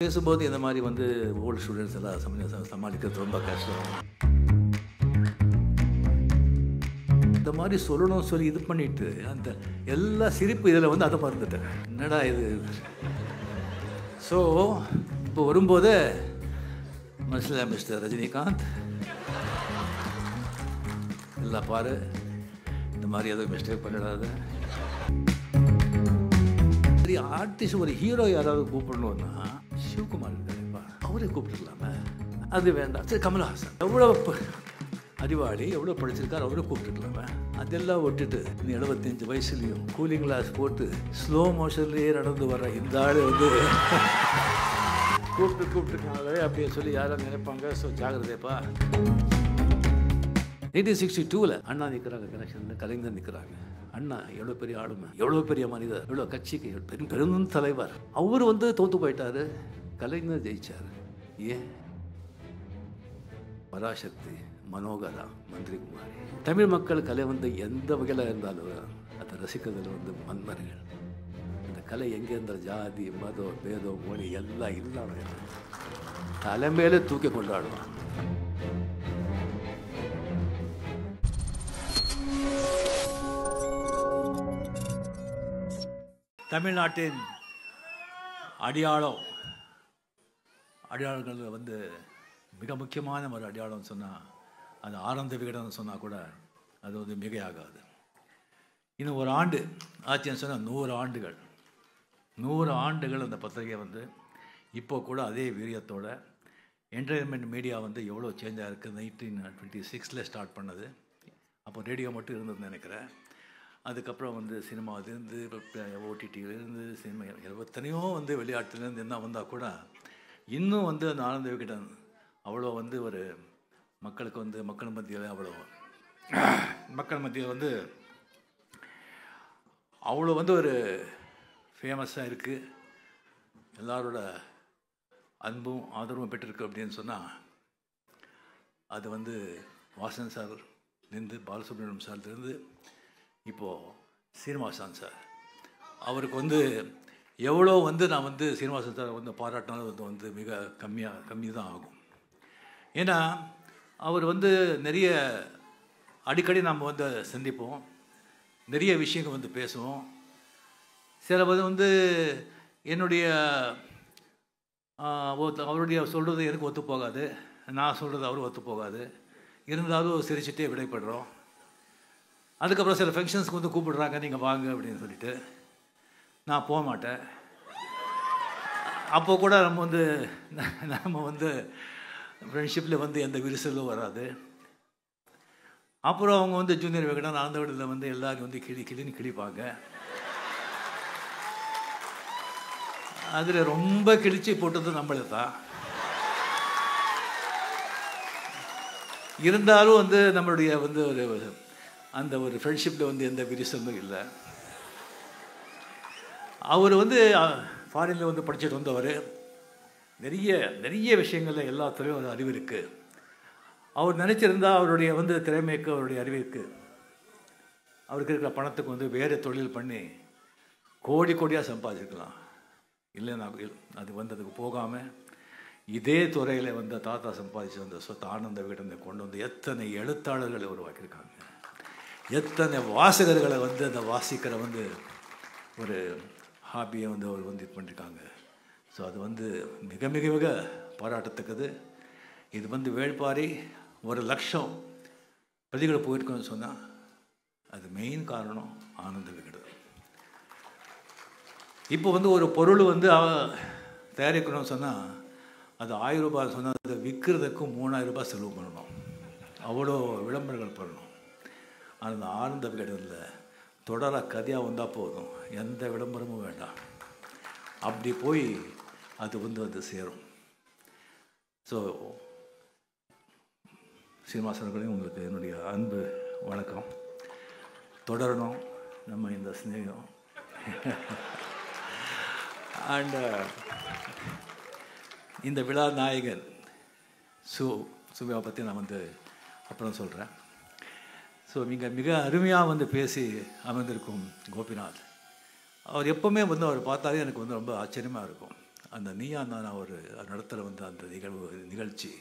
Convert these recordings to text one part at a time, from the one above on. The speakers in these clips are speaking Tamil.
பேசும்போது இந்த மாதிரி வந்து ஓல்டு ஸ்டூடெண்ட்ஸ் எல்லாம் சமாளிக்கிறது ரொம்ப கஷ்டம். இந்த மாதிரி சொல்லணும்னு சொல்லி இது பண்ணிட்டு அந்த எல்லா சிரிப்பு இதில் வந்து அதை மறந்துட்டேன். என்னடா இது. ஸோ இப்போ வரும்போது மனசில் மிஸ்டர் ரஜினிகாந்த் எல்லாம் பாரு, இந்த மாதிரி எதுவும் மிஸ்டேக் பண்ணிடாத. சரி, ஆர்டிஸ்ட் ஒரு ஹீரோ யாராவது கூப்பிடணும்னா சிவகுமார் இருக்காருப்பா, அவரே கூப்பிட்டுருக்கலாமே. அது வேண்டாம். சரி, கமல்ஹாசன் எவ்வளோ அறிவாளி, எவ்வளோ படிச்சிருக்காரு, அவரே கூப்பிட்டுருக்கலாமே. அதெல்லாம் விட்டுட்டு இந்த 75 வயசுலேயும் கூலிங் கிளாஸ் போட்டு ஸ்லோ மோஷன்லேயே நடந்து வர இந்த ஆள் வந்து கூப்பிட்டுருக்காங்களே அப்படின்னு சொல்லி யாரும் நினைப்பாங்க. ஸோ ஜாகிரதைப்பா. 1962 அண்ணா நிற்கிறாங்க, கனெக்ஷனில் கலைஞர் நிற்கிறாங்க. அண்ணா எவ்வளோ பெரிய ஆளுமை, எவ்வளோ பெரிய மனிதர், எவ்வளோ கட்சிக்கு பெரும் தலைவர். அவர் வந்து தோற்று போயிட்டார், கலைஞர் ஜெயிச்சார். ஏன்? பராசக்தி, மனோகரா, மந்திரி குமாரி. தமிழ் மக்கள் கலை வந்து எந்த வகையில் இருந்தாலும் அதை ரசிக்கிறதுல வந்து மன்மர்கள். அந்த கலை எங்கே இருந்தால் ஜாதி, மதம், பேதம், மொழி எல்லாம் இல்லாமல் தலைமையில தூக்கி கொண்டாடுவான். தமிழ்நாட்டின் அடையாளங்கள் வந்து மிக முக்கியமான ஒரு அடையாளம் சொன்னால் அது ஆனந்த விகடன் சொன்னால் கூட அது வந்து மிகையாகாது. இன்னும் ஒரு ஆண்டு ஆச்சுன்னு சொன்னால் 100 ஆண்டுகள் அந்த பத்திரிகை வந்து இப்போ கூட அதே வீரியத்தோட என்டர்டைன்மெண்ட் மீடியா வந்து எவ்வளோ சேஞ்சாக இருக்குது. 1926 ஸ்டார்ட் பண்ணது. அப்போ ரேடியோ மட்டும் இருந்ததுன்னு நினைக்கிறேன். அதுக்கப்புறம் வந்து சினிமாவிலேருந்து, ஓடிடியிலேருந்து, சினிமா எத்தனையோ வந்து வெளிநாட்டிலேருந்து என்ன வந்தால் கூட இன்னும் வந்து அந்த ஆனந்த விகடன் அவ்வளோ வந்து ஒரு மக்களுக்கு வந்து மக்கள் மத்தியில் வந்து அவ்வளோ வந்து ஒரு ஃபேமஸாக இருக்குது. எல்லாரோட அன்பும் ஆதரவும் பெற்றிருக்கு அப்படின்னு சொன்னால் அது வந்து வாசன் சார்லேருந்து, பாலசுப்ரமணியம் சார்லேருந்து இப்போது சீனிவாசன் சார், அவருக்கு வந்து எவ்வளோ வந்து நான் வந்து சீனிவாசன் சார் வந்து பாராட்டினாலும் வந்து மிக கம்மி தான் ஆகும். ஏன்னா அவர் வந்து நிறைய அடிக்கடி நாம் வந்து சந்திப்போம், நிறைய விஷயங்கள் வந்து பேசுவோம். சில வந்து என்னுடைய அவருடைய சொல்கிறது எனக்கு ஒத்து போகாது, நான் சொல்கிறது அவருக்கு ஒத்து போகாது. இருந்தாலும் சிரிச்சுட்டே விடைபடுறோம். அதுக்கப்புறம் சில ஃபங்க்ஷன்ஸ்க்கு வந்து கூப்பிடுறாங்க, நீங்கள் வாங்க அப்படின்னு சொல்லிட்டு நான் போக மாட்டேன். அப்போ கூட நம்ம வந்து ஃப்ரெண்ட்ஷிப்பில் வந்து எந்த விரிசலும் வராது. அப்புறம் அவங்க வந்து ஜூனியர் விகடன், ஆனந்த விகடனில் வந்து எல்லாரும் வந்து கிளின்னு கிழிப்பாங்க. அதில் ரொம்ப கிழிச்சு போட்டது நம்மளே தான். இருந்தாலும் வந்து நம்மளுடைய வந்து அந்த ஒரு ஃப்ரெண்ட்ஷிப்பில் வந்து எந்த விரிசலும் இல்லை. அவர் வந்து ஃபாரினில் வந்து படிச்சுட்டு வந்தவர். நிறைய விஷயங்களில் எல்லாத்துலேயும் ஒரு அறிவு இருக்குது. அவர் நினச்சிருந்தா அவருடைய வந்து திறமைக்கு, அவருடைய அறிவிற்கு, அவருக்கு இருக்கிற பணத்துக்கு வந்து வேறு தொழில் பண்ணி கோடியாக சம்பாதிச்சிருக்கலாம். இல்லைன்னா அது வந்து அதுக்கு போகாமல் இதே துறையில் வந்து தாத்தா சம்பாதிச்சு வந்த சொத்து ஆனந்த விகடனை கொண்டு வந்து எத்தனை எழுத்தாளர்களை உருவாக்கியிருக்காங்க, எத்தனை வாசகர்களை வந்து அந்த வாசிக்கிற வந்து ஒரு ஹாபியை வந்து அவர் வந்து இது பண்ணியிருக்காங்க. ஸோ அது வந்து மிக மிக மிக பாராட்டத்தக்கது. இது வந்து வேள்பாரி 1,00,000 பிரதிகளை போயிருக்கோன்னு சொன்னால் அது மெயின் காரணம் ஆனந்த விகடன். இப்போ வந்து ஒரு பொருள் வந்து தயாரிக்கணும்னு சொன்னால் அது 1000 ரூபாய் சொன்னால் அதை விற்கிறதுக்கு 3000 ரூபாய் செலவு பண்ணணும், அவ்வளோ விளம்பரங்கள் பண்ணணும். அந்த ஆனந்த விகடனில் தொடராக கதையாக வந்தால் போதும், எந்த விளம்பரமும் வேண்டாம். அப்படி போய் அது வந்து சேரும். ஸோ சீனிவாசர்களையும் உங்களுக்கு என்னுடைய அன்பு வணக்கம். தொடரணும் நம்ம இந்த ஸ்நேகம். அண்ட் இந்த விழா நாயகன் சுவியா பற்றி நான் வந்து அப்புறம் சொல்கிறேன். ஸோ மிக அருமையாக வந்து பேசி அமர்ந்திருக்கும் கோபிநாத், அவர் எப்போவுமே வந்து அவர் பார்த்தாலே எனக்கு வந்து ரொம்ப ஆச்சரியமாக இருக்கும். அந்த நீயா நானா ஒரு நடத்துகிற வந்து அந்த நிகழ்ச்சி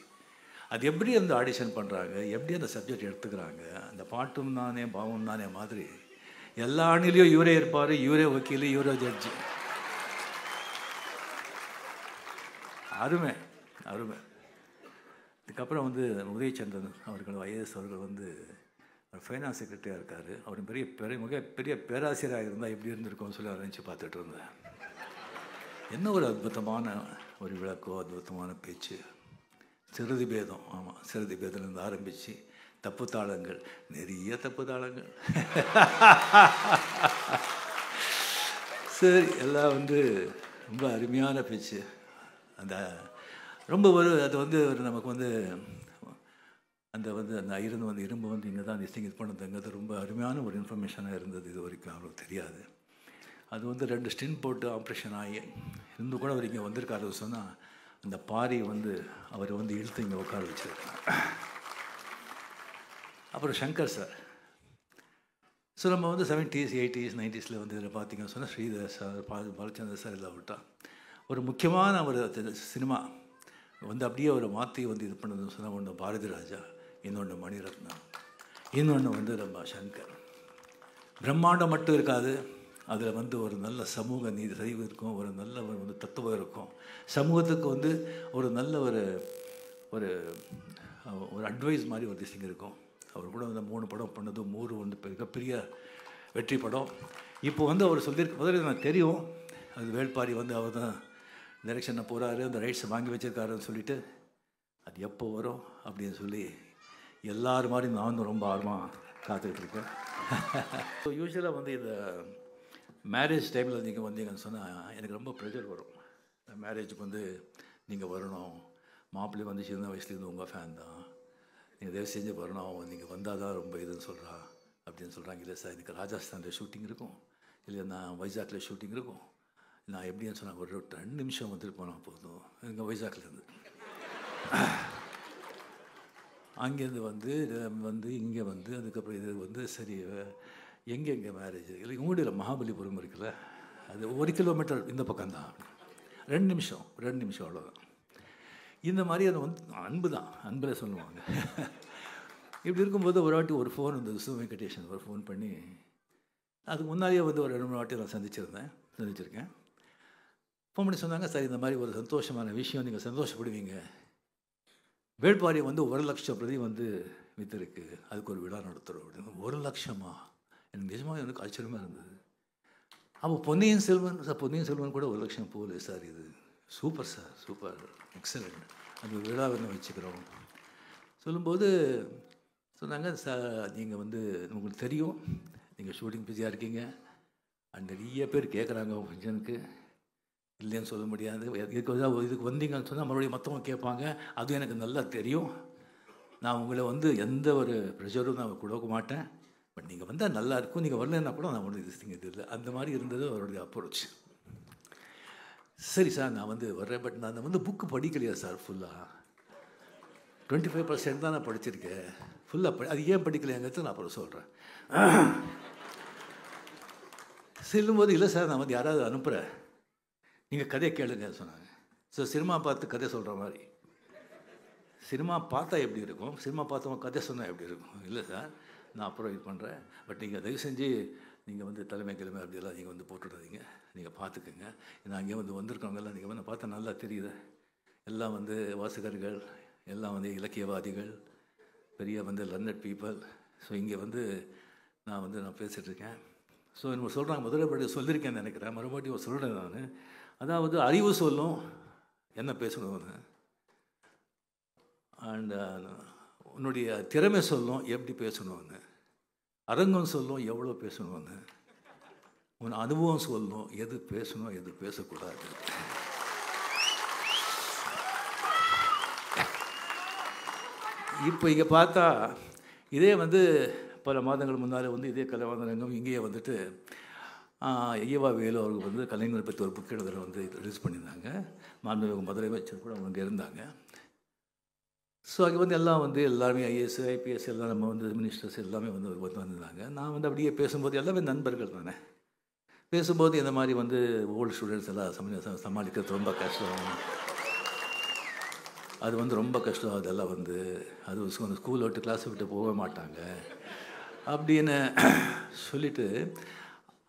அது எப்படி அந்த ஆடிஷன் பண்ணுறாங்க, எப்படி அந்த சப்ஜெக்ட் எடுத்துக்கிறாங்க, அந்த பாட்டும் நானே பாவம் நானே மாதிரி எல்லா அணிலையும் இவரே இருப்பார், இவரே வக்கீல், இவரே ஜட்ஜி. அருமை அருமை. இதுக்கப்புறம் வந்து உதயச்சந்திரன் அவர்கள் ஐஏஎஸ் அவர்கள் வந்து ஃபைனான்ஸ் செக்ரட்டரியாக இருக்கார். அவர் பெரிய பேராசிரியராக இருந்தால் எப்படி இருந்திருக்கும்னு சொல்லி அவர் நினச்சி பார்த்துட்டு இருந்தேன். என்ன ஒரு அற்புதமான ஒரு விளக்கோ, அற்புதமான பேச்சு. சிறுதி பேதம், ஆமாம், சிறுதி பேதம்லேருந்து ஆரம்பித்து தப்பு தாளங்கள், நிறைய தப்பு தாளங்கள். சரி, எல்லாம் வந்து ரொம்ப அருமையான பேச்சு. அந்த ரொம்ப அது வந்து ஒரு நமக்கு வந்து அந்த ஐரன் வந்து இரும்பு வந்து இங்கே தான் டிஸ்டிங்விஷ் பண்ணதுங்கிறது ரொம்ப அருமையான ஒரு இன்ஃபர்மேஷனாக இருந்தது. இது வரைக்கும் அவருக்கு தெரியாது. அது வந்து 2 ஸ்டின் போட்டு ஆப்ரேஷன் ஆகி இருந்து கூட அவர் இங்கே வந்திருக்காரு சொன்னால் அந்த பாரி வந்து அவர் வந்து இழுத்து இங்கே உட்கார வச்சுருக்காங்க. அப்புறம் சங்கர் சார். ஸோ நம்ம வந்து 70s 80s 90s வந்து இதில் பார்த்திங்கன்னு சொன்னால் ஸ்ரீதர் சார், பாலச்சந்தர் சார் எல்லாம் விட்டா ஒரு முக்கியமான ஒரு சினிமா வந்து அப்படியே அவரை மாற்றி வந்து இது பண்ணதுன்னு சொன்னால் ஒன்று பாரதி ராஜா, இன்னொன்று மணிரத்னம், இன்னொன்று வந்து நம்ம சங்கர். பிரம்மாண்டம் மட்டும் இருக்காது, அதில் வந்து ஒரு நல்ல சமூக நீதி சரிவு இருக்கும், ஒரு நல்ல வந்து தத்துவம் இருக்கும், சமூகத்துக்கு வந்து ஒரு நல்ல ஒரு ஒரு ஒரு அட்வைஸ் மாதிரி ஒரு திசைங்க இருக்கும். அவர் கூட வந்து 3 படம் பண்ணது, 3 வந்து மிகப்பெரிய வெற்றி படம். இப்போ வந்து அவர் சொல்லியிருக்க முதல்ல எனக்கு தெரியும், அது வேள்பாரி வந்து அவர் தான் டைரெக்ஷனை போகிறாரு, அந்த ரைட்ஸை வாங்கி வச்சுருக்காருன்னு சொல்லிவிட்டு அது எப்போ வரும் அப்படின்னு சொல்லி எல்லாரும் மாதிரி நான் ரொம்ப ஆர்வமாக காத்துக்கிட்டுருக்கேன். ஸோ யூஸ்வலாக வந்து இந்த மேரேஜ் டைமில் நீங்கள் வந்தீங்கன்னு சொன்னால் எனக்கு ரொம்ப ப்ரெஷர் வரும். மேரேஜுக்கு வந்து நீங்கள் வரணும், மாப்பிள்ளை வந்து சின்ன வயசுலேருந்து உங்கள் ஃபேன் தான், நீங்கள் தயவு செஞ்சு வரணும், நீங்கள் வந்தால் தான் ரொம்ப இதுன்னு சொல்கிறா அப்படின்னு சொல்கிறாங்க. இல்லை சார், எனக்கு ராஜஸ்தானில் ஷூட்டிங் இருக்கும், இல்லை நான் வைசாக்கில் ஷூட்டிங் இருக்கும், நான் எப்படின்னு சொன்னால் ஒரு 2 நிமிஷம் வந்துட்டு போனால் போதும். எங்கள் வைசாக்லேருந்து அங்கேருந்து வந்து இங்கே வந்து அதுக்கப்புறம் இது வந்து சரி எங்கே மேரேஜ் இல்லை உங்களுடைய மகாபலிபுரம் இருக்குல்ல, அது 1 கிலோமீட்டர் இந்த பக்கம்தான், 2 நிமிஷம் அவ்வளோதான். இந்த மாதிரி அது வந்து அன்பு தான், அன்பில் சொல்லுவாங்க. இப்படி இருக்கும்போது ஒரு வாட்டி ஒரு ஃபோன் வந்து விசு வெங்கடேஷன் ஒரு ஃபோன் பண்ணி, அதுக்கு முன்னாடியே வந்து ஒரு 2-3 வாட்டி நான் சந்திச்சிருக்கேன். ஃபோன் பண்ணி சொன்னாங்க, சார் இந்த மாதிரி ஒரு சந்தோஷமான விஷயம், நீங்கள் சந்தோஷப்படுவீங்க, வேள்பாரி வந்து 1 லட்சம் பிரதி வந்து விற்றுருக்கு, அதுக்கு ஒரு விழா நடத்துகிறோம் அப்படின்னு. 1 லட்சமா? எனக்கு நிஜமாக எனக்கு ஆச்சரியமாக இருந்தது. அப்போ பொன்னியின் செல்வன் கூட 1 லட்சம் போகல சார். இது சூப்பர் சார், சூப்பர், எக்ஸலண்ட், அது விழா வந்து வச்சுக்கிறோம் சொல்லும்போது சொன்னாங்க, சார் நீங்கள் வந்து உங்களுக்கு தெரியும் நீங்கள் ஷூட்டிங் பிஸியாக இருக்கீங்க, நிறைய பேர் கேட்குறாங்க உங்கள் ஃபங்க்ஷனுக்கு, இல்லைன்னு சொல்ல முடியாது, இதுக்கு வந்தீங்கன்னு சொன்னால் மறுபடியும் மற்றவங்க கேட்பாங்க, அதுவும் எனக்கு நல்லா தெரியும், நான் உங்களை வந்து எந்த ஒரு ப்ரெஷரும் நான் கொடுக்க மாட்டேன், பட் நீங்கள் வந்தால் நல்லா இருக்கும், நீங்கள் வரலன்னா கூட நான் ஒன்றும் இது இல்லை. அந்த மாதிரி இருந்தது அவருடைய அப்ரோச். சரி சார், நான் வந்து வர்றேன், பட் நான் வந்து புக்கு படிக்கலையா சார், ஃபுல்லாக 25% தான் நான் படிச்சிருக்கேன், ஃபுல்லாக அது ஏன் படிக்கலையாங்கிறது நான் அப்புறம் சொல்கிறேன். செல்லும்போது இல்லை சார், நான் வந்து யாராவது அனுப்புகிறேன், நீங்கள் கதையை கேளுங்க சொன்னாங்க. ஸோ சினிமா பார்த்து கதை சொல்கிற மாதிரி, சினிமா பார்த்தா எப்படி இருக்கும், சினிமா பார்த்தவங்க கதை சொன்னால் எப்படி இருக்கும், இல்லை சார் நான் அப்புறம் இது பண்ணுறேன், பட் நீங்கள் தயவு செஞ்சு நீங்கள் வந்து தலைமை அப்படியெல்லாம் நீங்கள் வந்து போட்டுடாதீங்க, நீங்கள் பார்த்துக்குங்க, நான் அங்கே வந்து வந்திருக்கவங்கெல்லாம் நீங்கள் வந்து பார்த்தா நல்லா தெரியுது, எல்லாம் வந்து வாசகர்கள், எல்லாம் வந்து இலக்கியவாதிகள், பெரிய வந்து லர்னட் பீப்புள். ஸோ இங்கே வந்து நான் பேசிகிட்ருக்கேன். ஸோ என்ன சொல்கிறாங்க, முதல்ல சொல்லியிருக்கேன்னு நினைக்கிறேன், மறுபடியும் சொல்கிறேன் நான். அதாவது அறிவு சொல்லும் என்ன பேசணும்னு, அண்ட் உன்னுடைய திறமை சொல்லும் எப்படி பேசணும்னு, அரங்கம் சொல்லும் எவ்வளோ பேசணும்னு, உன் அனுபவம் சொல்லும் எது பேசணும் எது பேசக்கூடாது. இப்போ இங்கே பார்த்தா இதே வந்து பல மாதங்கள் முன்னால் வந்து இதே கலைவாணரங்கம் இங்கேயே வந்துட்டு ஐயவா வேலு அவர்கள் வந்து கலைஞரை பற்றி ஒரு புக் எழுதுகிற வந்து ரிலீஸ் பண்ணியிருந்தாங்க. மாண்புமிகு முதலமைச்சர் கூட அவங்க இருந்தாங்க. ஸோ அங்கே வந்து எல்லாம் வந்து எல்லாருமே ஐஏஎஸ் ஐபிஎஸ் எல்லாம் நம்ம வந்து மினிஸ்டர்ஸ் எல்லாமே வந்து வந்திருந்தாங்க. நான் வந்து அப்படியே பேசும்போது எல்லாமே நண்பர்கள் தானே, பேசும்போது இந்த மாதிரி வந்து ஓல்டு ஸ்டூடெண்ட்ஸ் எல்லாம் சமாளிக்கிறது ரொம்ப கஷ்டம், அது வந்து ரொம்ப கஷ்டம், அதெல்லாம் வந்து அது ஸ்கூலை விட்டு கிளாஸை விட்டு போக மாட்டாங்க அப்படின்னு சொல்லிவிட்டு,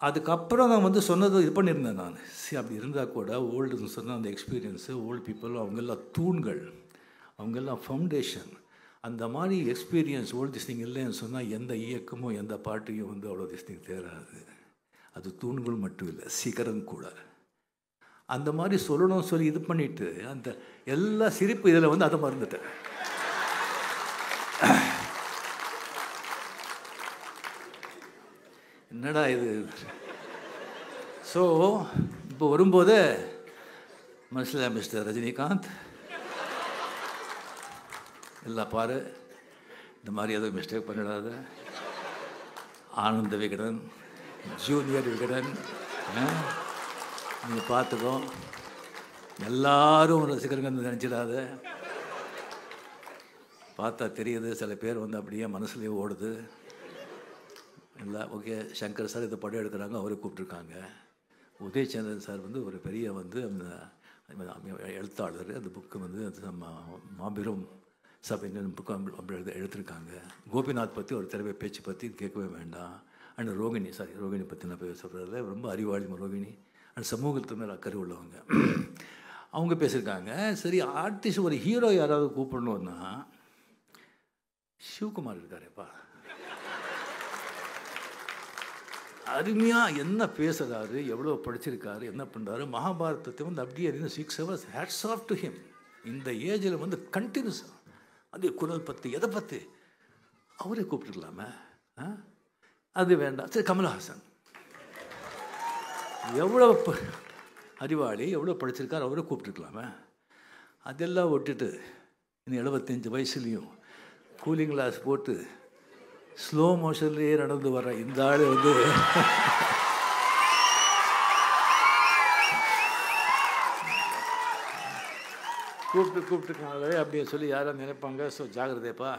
அதுக்கப்புறம் நான் வந்து சொன்னது இது பண்ணியிருந்தேன் நான். அப்படி இருந்தால் கூட ஓல்டுன்னு சொன்னால் அந்த எக்ஸ்பீரியன்ஸு, ஓல்டு பீப்புள் அவங்கெல்லாம் தூண்கள், அவங்கெல்லாம் ஃபவுண்டேஷன். அந்த மாதிரி எக்ஸ்பீரியன்ஸ் ஓல்டு திஸ்டிங் இல்லைன்னு சொன்னால் எந்த இயக்கமும் எந்த பாட்டையும் வந்து அவ்வளோ திஸ்டிங் தேராது. அது தூண்கள் மட்டும் இல்லை, சிகரம் கூட. அந்த மாதிரி சொல்லணும்னு சொல்லி இது பண்ணிவிட்டு அந்த எல்லா சிரிப்பு இதில் வந்து அதை மறந்துட்டேன். என்னடா இது. ஸோ இப்போ வரும்போது மனசில் மிஸ்டர் ரஜினிகாந்த் எல்லாம் பாரு, இந்த மாதிரி எதுவும் மிஸ்டேக் பண்ணிடாத, ஆனந்த விகடன், ஜூனியர் விகடன், நீங்கள் பார்த்துக்கோ, எல்லாரும் ரசிகர்கள் நினச்சிடாத. பார்த்தா தெரியுது சில பேர் வந்து அப்படியே மனசுலேயே ஓடுது. இல்லை ஓகே, சங்கர் சார் இந்த படம் எடுக்கிறாங்க, அவரை கூப்பிட்ருக்காங்க. உதயச்சந்திரன் சார் வந்து ஒரு பெரிய வந்து அந்த எழுத்தாளர், அந்த புக்கு வந்து நம்ம மாபெரும் சபைன்னு புக்கு அப்படி எடுத்திருக்காங்க. கோபிநாத் பற்றி ஒரு திறமை பேச்சு பற்றி கேட்கவே வேண்டாம். அண்ட் ரோகிணி பற்றி நான் சொல்கிறதில்ல, ரொம்ப அறிவாளி ரோகிணி, அண்ட் சமூகத்து மேலே அக்கறை உள்ளவங்க, அவங்க பேசியிருக்காங்க. சரி, ஆர்டிஸ்ட் ஒரு ஹீரோ யாராவது கூப்பிடணுன்னா சிவகுமார் இருக்காருப்பா, அருமையாக என்ன பேசுகிறாரு, எவ்வளோ படிச்சிருக்காரு, என்ன பண்ணுறாரு. மகாபாரதத்தை வந்து அப்படியே 6 hours hats off to him. இந்த ஏஜில் வந்து கண்டினியூஸாக அதே குரல் பற்றி எதை பற்றி அவரே கூப்பிட்டுருக்கலாமே. அது வேண்டாம். சரி, கமல்ஹாசன் எவ்வளோ அறிவாளி, எவ்வளோ படிச்சிருக்காரு, அவரே கூப்பிட்டுருக்கலாமே. அதெல்லாம் விட்டுட்டு இன்னும் 75 வயசுலேயும் கூலிங் கிளாஸ் போட்டு ஸ்லோ மோஷன்லேயே நடந்து வர இந்த ஆள் வந்து கூப்பிட்டுருக்காங்களே அப்படின்னு சொல்லி யாரும் நினைப்பாங்க. ஸோ ஜாகிரதைப்பா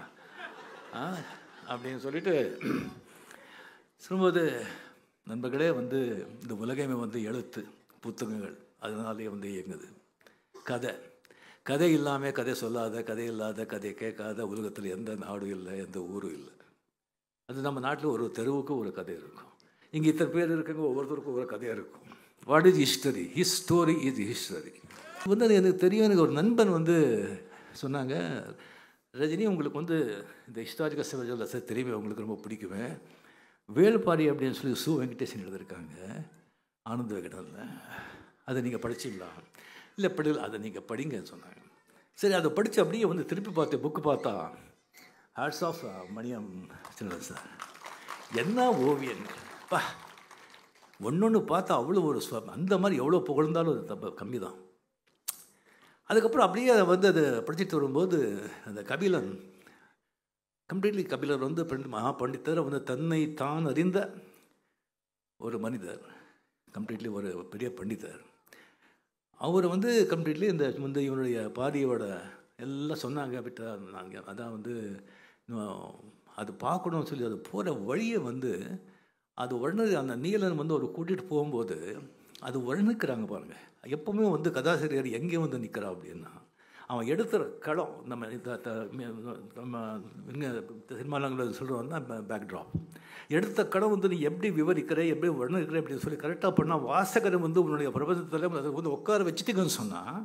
அப்படின்னு சொல்லிட்டு சொல்லும்போது, நண்பர்களே வந்து இந்த உலகமே வந்து எழுத்து புத்தகங்கள், அதனாலே வந்து இயங்குது. கதை இல்லாமல் கதை சொல்லாத, கதை இல்லாத, கதை கேட்காத உலகத்தில் எந்த நாடும் இல்லை, எந்த ஊரும் இல்லை. அது நம்ம நாட்டில் ஒரு தெருவுக்கு ஒரு கதை இருக்கும். இங்கே இத்தனை பேர் இருக்குங்க, ஒவ்வொருத்தருக்கும் ஒரு கதையாக இருக்கும். What is history? His story is history. வந்து அது எனக்கு தெரியும். எனக்கு ஒரு நண்பன் வந்து சொன்னாங்க, ரஜினி உங்களுக்கு வந்து இந்த ஹிஸ்டாரிக்கல் சிவஜல் தெரியுமே, உங்களுக்கு ரொம்ப பிடிக்குமே. வேல்பாரி அப்படின்னு சொல்லி சு வெங்கடேசன் எழுதியிருக்காங்க ஆனந்த விகடனில், அதை நீங்கள் படிச்சிங்களா? இல்லை படிக்கல, அதை நீங்கள் படிங்கன்னு சொன்னாங்க. சரி, அதை படித்து அப்படியே வந்து திருப்பி பார்த்தேன், புக்கு பார்த்தா ஹேட்ஸ் ஆஃப் மணியம் சில்ட்ரன் சார். என்ன ஓவியன் பா, ஒன்று பார்த்தா அவ்வளோ ஒரு அந்த மாதிரி எவ்வளோ புகழ்ந்தாலும் அது தப்பு கம்மி தான். அதுக்கப்புறம் அப்படியே வந்து அதை படிச்சுட்டு வரும்போது அந்த கபிலன், கம்ப்ளீட்லி கபிலர் வந்து மகா பண்டிதர், வந்து தன்னை தான் அறிந்த ஒரு மனிதர், கம்ப்ளீட்லி ஒரு பெரிய பண்டிதர். அவர் வந்து கம்ப்ளீட்லி இந்த வந்து இவனுடைய பாதியோட எல்லாம் சொன்னாங்க விட்டா நாங்கள் அதான் வந்து அது பார்க்கணும்னு சொல்லி அது போகிற வழியை வந்து அது அந்த நீலன் வந்து ஒரு கூட்டிகிட்டு போகும்போது அது வர்ணிக்கிறாங்க பாருங்கள். எப்போவுமே வந்து கதாசிரியர் எங்கே வந்து நிற்கிறா அப்படின்னா, அவன் எடுத்துகிற களம், நம்ம சினிமாவில் சொல்கிறோம்னா பேக்ட்ராப், எடுத்த களம் வந்து நீ எப்படி விவரிக்கிற, எப்படி வர்ணிக்கிற அப்படின்னு சொல்லி கரெக்டாக பண்ணால் வாசகரை வந்து உன்னுடைய பிரபஞ்சத்தில் அதை வந்து உட்கார வச்சுட்டிங்கன்னு சொன்னால்,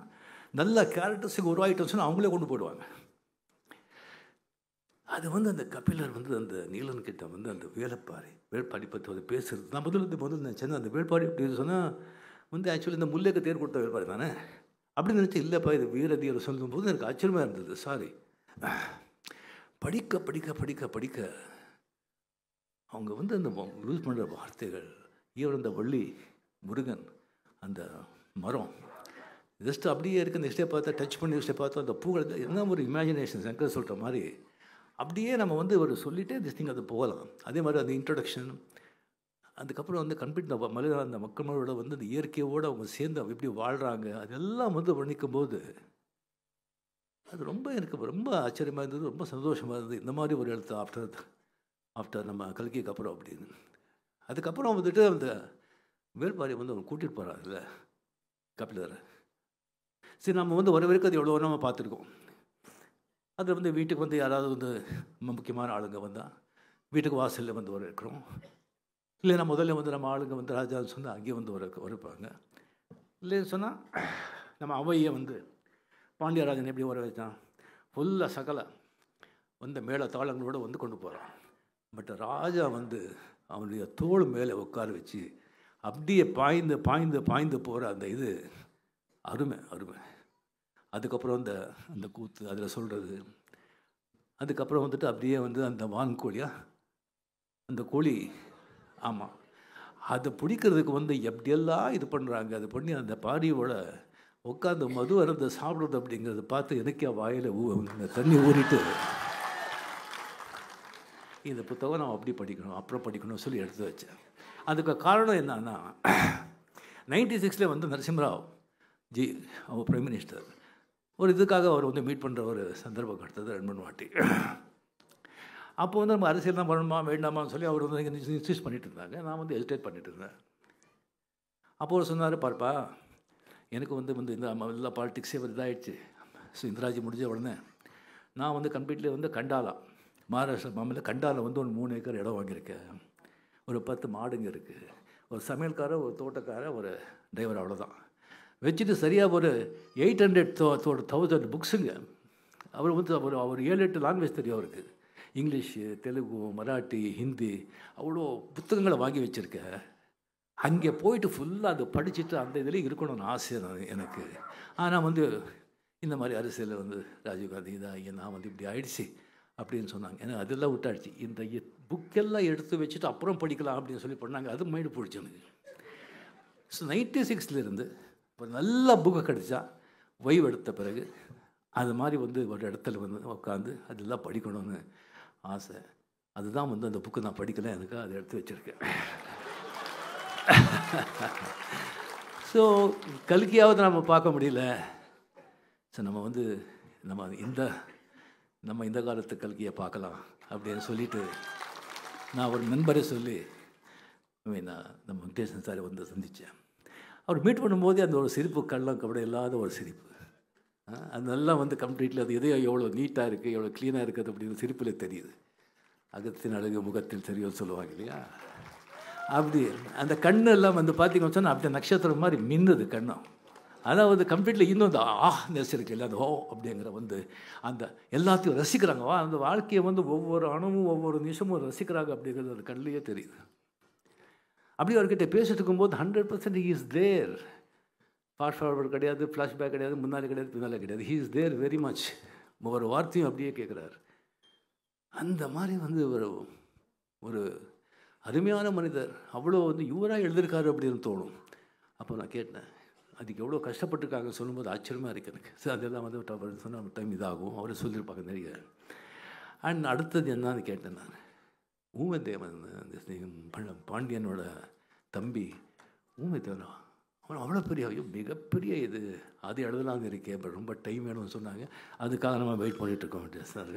நல்ல கேரக்டர்ஸுக்கு உருவாகிட்டோன்னு சொன்னால் அவங்களே கொண்டு போயிடுவாங்க. அது வந்து அந்த கபிலர் வந்து அந்த நீலன்கிட்ட வந்து அந்த வேள்பாரி பற்றி வந்து பேசுகிறது. நான் முதல்ல நினச்சேன் அந்த வேள்பாரி அப்படின்னு சொன்னால் வந்து ஆக்சுவலி இந்த முல்லைக்கு தேர் கொடுத்த வேள்பாரி தானே அப்படின்னு நினச்சி, இல்லைப்பா இது வீரதீர சொல்லும்போது எனக்கு ஆச்சரியமாக இருந்தது. சாரி, படிக்க படிக்க படிக்க படிக்க அவங்க வந்து அந்த யூஸ் பண்ணுற வார்த்தைகள், ஈவன் அந்த வள்ளி முருகன் அந்த மரம் ஜஸ்ட் அப்படியே இருக்குது. நெக்ஸ்ட் டே பார்த்தா டச் பண்ணி நெக்ஸ்ட் டே பார்த்தா அந்த பூக்கள் என்ன ஒரு இமேஜினேஷன், சங்கர் சொல்கிற மாதிரி அப்படியே நம்ம வந்து ஒரு சொல்லிகிட்டே திஸ்டிங் அது போகலாம். அதே மாதிரி அந்த இன்ட்ரொடக்ஷன், அதுக்கப்புறம் வந்து கம்ப்ளீட் அந்த மக்களோட வந்து அந்த இயற்கையோடு அவங்க சேர்ந்து எப்படி வாழ்கிறாங்க, அதெல்லாம் வந்து வர்ணிக்கும் போது அது ரொம்ப எனக்கு ரொம்ப ஆச்சரியமாக இருந்தது, ரொம்ப சந்தோஷமாக இருந்தது. இந்த மாதிரி ஒரு எழுத்து ஆஃப்டர் நம்ம கல்கிக்கு அப்புறம் அப்படின்னு. அதுக்கப்புறம் வந்துட்டு அந்த வேல்பாரி வந்து அவன் கூட்டிகிட்டு போகிறான் இல்லை கபிலரை. சரி, நம்ம வந்து ஒரு வரைக்கும் அது எவ்வளோ நம்ம பார்த்துருக்கோம். அது வந்து வீட்டுக்கு வந்து யாராவது வந்து முக்கியமான ஆளுங்க வந்தால் வீட்டுக்கு வாசலில் வந்து வர இருக்கிறோம். இல்லைன்னா முதல்ல வந்து நம்ம ஆளுங்க வந்து ராஜான்னு சொன்னால் அங்கேயே வந்து வரப்பாங்க. இல்லைன்னு சொன்னால் நம்ம அவையை வந்து பாண்டியராஜன் எப்படி வர வச்சான், ஃபுல்லாக சகல வந்த மேலே தாளங்களோடு வந்து கொண்டு போகிறான். பட் ராஜா வந்து அவனுடைய தோள் மேலே உட்கார வச்சு அப்படியே பாய்ந்து பாய்ந்து பாய்ந்து போகிற அந்த இது அருமை அருமை. அதுக்கப்புறம் அந்த கூத்து அதில் சொல்கிறது. அதுக்கப்புறம் வந்துட்டு அப்படியே வந்து அந்த வான்கோழியா அந்த கோழி, ஆமாம், அதை பிடிக்கிறதுக்கு வந்து எப்படியெல்லாம் இது பண்ணுறாங்க. அது பண்ணி அந்த பாரியோட உட்காந்து மது அருந்த சாப்பிட்றது அப்படிங்கிறத பார்த்து எனக்கே வாயில் தண்ணி ஊறிட்டு இந்த புத்தகம் நான் அப்படி படிக்கணும் அப்புறம் படிக்கணும்னு சொல்லி எடுத்து வச்சேன். அதுக்கு காரணம் என்னன்னா 96 வந்து நரசிம்மராவ் ஜி அவர் பிரைம் மினிஸ்டர் ஒரு இதுக்காக அவர் வந்து மீட் பண்ணுற ஒரு சந்தர்ப்பம் கிடைத்தது 2-3 வாட்டி. அப்போ வந்து நம்ம அரசியல் தான் பண்ணணுமா வேண்டாமான்னு சொல்லி அவர் வந்து இன்சிஸ்ட் பண்ணிட்டு இருந்தாங்க. நான் வந்து ஹெசிடேட் பண்ணிட்டு இருந்தேன். அப்போ அவர் சொன்னார், பார்ப்பா எனக்கு வந்து இந்த எல்லா பாலிட்டிக்ஸே இதாகிடுச்சு. ஸோ இந்திராஜி முடிஞ்ச உடனே நான் வந்து கம்ப்ளீட்லி வந்து கண்டாலா மகாராஷ்டிரா மாநில கண்டாவில் வந்து ஒரு 3 ஏக்கர் இடம் வாங்கியிருக்கேன். ஒரு 10 மாடுங்க இருக்குது, ஒரு சமையல்காரர், ஒரு தோட்டக்காரர், ஒரு டிரைவர், அவ்வளோதான் வச்சுட்டு சரியாக ஒரு 800,000 புக்ஸுங்க. அவர் வந்து அவர் 7-8 லாங்குவேஜ் தெரியும் அவருக்கு. இங்கிலீஷு, தெலுங்கு, மராட்டி, ஹிந்தி, அவ்வளோ புத்தகங்களை வாங்கி வச்சுருக்கேன். அங்கே போயிட்டு ஃபுல்லாக அதை படிச்சுட்டு அந்த இதில் இருக்கணும்னு ஆசை எனக்கு. ஆனால் வந்து இந்த மாதிரி அரசியலில் வந்து ராஜீவ்காந்தி இதாக நான் வந்து இப்படி ஆயிடுச்சு அப்படின்னு சொன்னாங்க. ஏன்னா அதெல்லாம் விட்டாடுச்சு. இந்த புக்கெல்லாம் எடுத்து வச்சுட்டு அப்புறம் படிக்கலாம் அப்படின்னு சொல்லி பண்ணாங்க. அது மைண்டு போயிடுச்சு எனக்கு. ஸோ 96 இப்போ நல்ல புக்கு கிடச்சா ஓய்வு எடுத்த பிறகு அது மாதிரி வந்து ஒரு இடத்துல வந்து உட்காந்து அதெல்லாம் படிக்கணும்னு ஆசை. அதுதான் வந்து அந்த புக்கு நான் படிக்கலை, எனக்கு அதை எடுத்து வச்சுருக்கேன். ஸோ கல்கியாவது நம்ம பார்க்க முடியல. ஸோ நம்ம வந்து நம்ம இந்த காலத்து கல்கியை பார்க்கலாம் அப்படின்னு சொல்லிட்டு நான் ஒரு நண்பரை சொல்லி நான் நம்ம வெங்கடேசன் சாரை வந்து சந்தித்தேன். அவர் மீட் பண்ணும்போதே அந்த ஒரு சிரிப்பு கள்ளம் கபடி இல்லாத ஒரு சிரிப்பு. அதெல்லாம் வந்து கம்ப்ளீட்லி அது எதையோ எவ்வளோ நீட்டாக இருக்குது, எவ்வளோ க்ளீனாக இருக்குது அப்படின்னு சிரிப்பில் தெரியுது. அகத்தின் அழகு முகத்தில் தெரியும்னு சொல்லுவாங்க இல்லையா? அப்படி அந்த கண்ணு எல்லாம் வந்து பார்த்திங்கன்னு சொன்னால் அப்படியே நட்சத்திரம் மாதிரி மின்னுது கண்ணும். அதாவது கம்ப்ளீட்லி இன்னும் அந்த நெஸ் இருக்குது இல்லை, அந்த அப்படிங்கிற வந்து அந்த எல்லாத்தையும் ரசிக்கிறாங்க. அந்த வாழ்க்கையை வந்து ஒவ்வொரு அணுவும் ஒவ்வொரு நிமிஷமும் ரசிக்கிறாங்க அப்படிங்கிறது அந்த கண்ணிலேயே தெரியுது. அப்படி அவர்கிட்ட பேசிட்டு இருக்கும்போது 100% he is there. Fast forward கிடையாது, ஃப்ளாஷ்பேக் கிடையாது, முன்னாடி கிடையாது, பின்னாலே கிடையாது. He is there very much. ஒவ்வொரு வார்த்தையும் அப்படியே கேட்குறாரு. அந்த மாதிரி வந்து ஒரு அருமையான மனிதர். அவ்வளோ வந்து இவராக எழுதியிருக்காரு அப்படின்னு தோணும். அப்போ நான் கேட்டேன், அதுக்கு எவ்வளோ கஷ்டப்பட்டுருக்காங்க சொல்லும்போது ஆச்சரியமாக இருக்குது எனக்கு. சரி, அதெல்லாம் வந்து சொன்னால் டைம் இதாகும், அவரை சொல்லியிருப்பாங்க நிறைய. அண்ட் அடுத்தது என்னன்னு கேட்டேன் நான். ஊமைத்தேவன் பாண்டியனோட தம்பி ஊமைத்தேவனா, அவன் அவ்வளோ பெரிய மிகப்பெரிய இது அது எழுதலாம்னு இருக்கே, பட் ரொம்ப டைம் வேணும்னு சொன்னாங்க. அதுக்காக நம்ம வெயிட் பண்ணிகிட்ருக்கோம் சார்.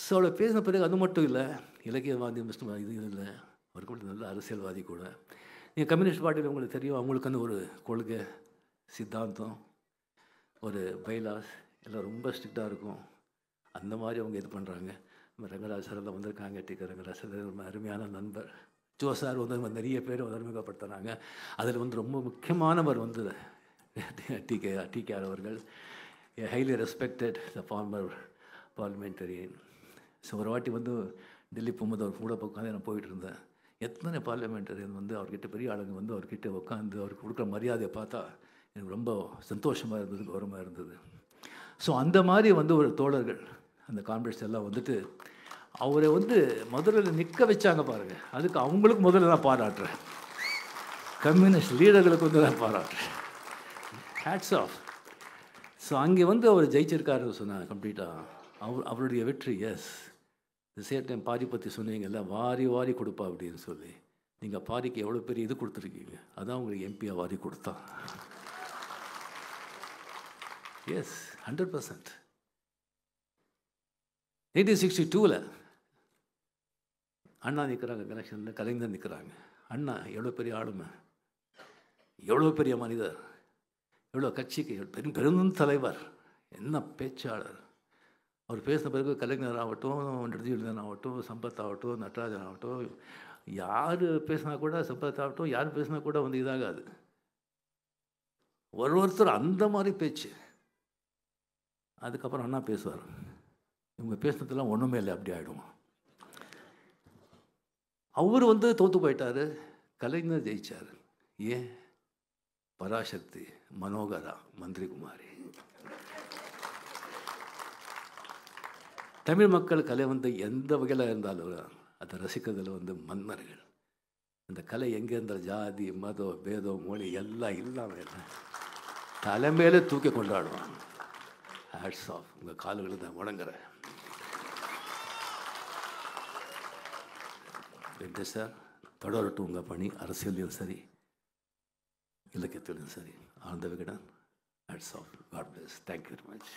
ஸோ அவளை பேசின பிறகு அது மட்டும் இல்லை, இலக்கியவாதி இது இல்லை, அவருக்கு மட்டும் நல்ல அரசியல்வாதி கூட. நீங்கள் கம்யூனிஸ்ட் பார்ட்டியில் உங்களுக்கு தெரியும், அவங்களுக்கு வந்து ஒரு கொள்கை, சித்தாந்தம், ஒரு பைலாஸ் எல்லாம் ரொம்ப ஸ்ட்ரிக்டாக இருக்கும். அந்த மாதிரி அவங்க இது பண்ணுறாங்க. நம்ம ரங்கராஜ் சார் எல்லாம் வந்திருக்காங்க. டிகே ரங்கராஜ் சார் ரொம்ப அருமையான நண்பர். ஜோ சார் வந்து நிறைய பேர் அறிமுகப்படுத்துகிறாங்க. அதில் வந்து ரொம்ப முக்கியமானவர் வந்து டிகேஆர் அவர்கள். ஹைலி ரெஸ்பெக்டட் த ஃபார்மர் பார்லிமெண்டரியன். ஸோ ஒரு வாட்டி வந்து டெல்லி போகும்போது அவர் கூட உட்காந்து நான் போயிட்டு இருந்தேன். எத்தனை பார்லிமெண்டரியன் வந்து அவர்கிட்ட பெரிய ஆளுங்க வந்து அவர்கிட்ட உட்காந்து அவருக்கு கொடுக்குற மரியாதையை பார்த்தா எனக்கு ரொம்ப சந்தோஷமாக இருந்தது, கௌரவமாக இருந்தது. ஸோ அந்த மாதிரி வந்து ஒரு தோழர்கள் அந்த கான்ஃபரன்ஸ் எல்லாம் வந்துட்டு அவரை வந்து முதல்ல நிற்க வச்சாங்க பாருங்கள். அதுக்கு அவங்களுக்கு முதல்ல நான் பாராட்டுறேன். கம்யூனிஸ்ட் லீடர்களுக்கு வந்து நான் பாராட்டுறேன். Hats off. ஸோ அங்கே வந்து அவர் ஜெயிச்சிருக்காருன்னு சொன்னாங்க கம்ப்ளீட்டாக. அவருடைய வெற்றி. எஸ், இந்த சேர் டைம் பாரி பற்றி சொன்னீங்கல்ல, வாரி வாரி கொடுப்பா அப்படின்னு சொல்லி. நீங்கள் பாரிக்கு எவ்வளோ பெரிய இது கொடுத்துருக்கீங்க, அதான் உங்களுக்கு எம்பியாக வாரி கொடுத்தா. எஸ், 100%. 1962 அண்ணா நிற்கிறாங்க கனெக்ஷனில், கலைஞர் நிற்கிறாங்க. அண்ணா எவ்வளோ பெரிய ஆளுமை, எவ்வளோ பெரிய மனிதர், எவ்வளோ கட்சிக்கு பெரும் தலைவர், என்ன பேச்சாளர். அவர் பேசின பிறகு கலைஞர் ஆகட்டும், நெடுஞ்செழியன் ஆகட்டும், சம்பத் ஆகட்டும், நடராஜன் ஆகட்டும், யார் பேசினா கூட, சம்பத் ஆகட்டும், யார் பேசினா கூட வந்து இதாகாது. ஒருத்தர் அந்த மாதிரி பேச்சு. அதுக்கப்புறம் அண்ணா பேசுவார், இவங்க பேசுனதுலாம் ஒன்றுமே இல்லை, அப்படி ஆகிடும். அவர் வந்து தோற்று போயிட்டார், கலைஞர் ஜெயிச்சார். ஏன்? பராசக்தி, மனோகரா, மந்திரி குமாரி. தமிழ் மக்கள் கலை வந்து எந்த வகையில் இருந்தாலும் அதை ரசிக்கிறதுல வந்து மன்னர்கள். அந்த கலை எங்கே இருந்தால் ஜாதி மதம் பேதம் மொழி எல்லாம் இல்லாமல் தலைமையில தூக்கி கொண்டாடுவாங்க. Hats off. உங்கள் கால்களை தான் வணங்குறேன். வெங்கடேஷ் சார், தொடரட்டும் உங்கள் பணி, அரசியலையும் சரி இலக்கியத்திலும் சரி. Ananda Vikatan, hats off. God bless. Thank you very much.